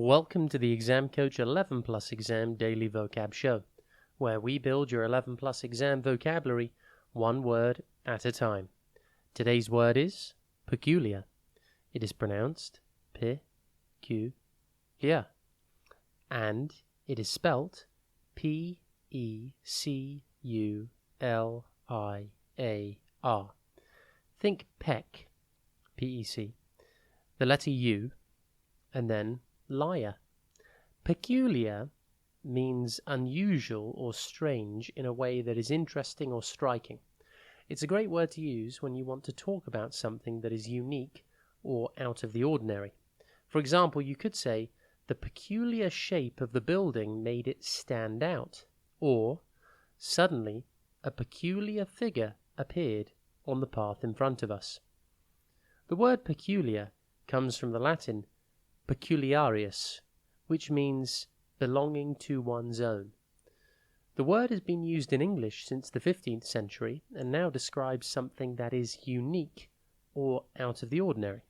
Welcome to the Exam Coach 11 Plus Exam Daily Vocab Show, where we build your 11 Plus exam vocabulary one word at a time. Today's word is peculiar. It is pronounced pe-cu-lia, and it is spelt P-E-C-U-L-I-A-R. Think peck, P-E-C, the letter U, and then liar. Peculiar means unusual or strange in a way that is interesting or striking. It's a great word to use when you want to talk about something that is unique or out of the ordinary. For example, you could say, the peculiar shape of the building made it stand out, or suddenly a peculiar figure appeared on the path in front of us. The word peculiar comes from the Latin peculiarius, which means belonging to one's own. The word has been used in English since the 15th century and now describes something that is unique or out of the ordinary.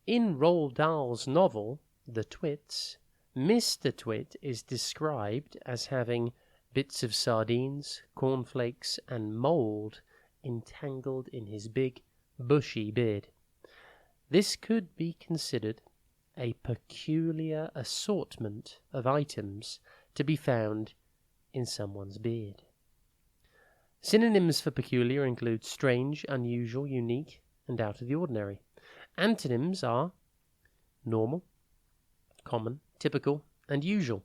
In Roald Dahl's novel, The Twits, Mr. Twit is described as having bits of sardines, cornflakes, and mould entangled in his big, bushy beard. This could be considered a peculiar assortment of items to be found in someone's beard. Synonyms for peculiar include strange, unusual, unique, and out of the ordinary. Antonyms are normal, common, typical, and usual.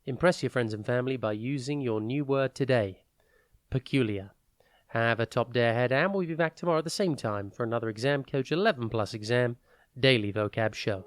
Impress your friends and family by using your new word today, peculiar. Have a top day ahead, and we'll be back tomorrow at the same time for another Exam Coach 11 Plus Exam Daily Vocab Show.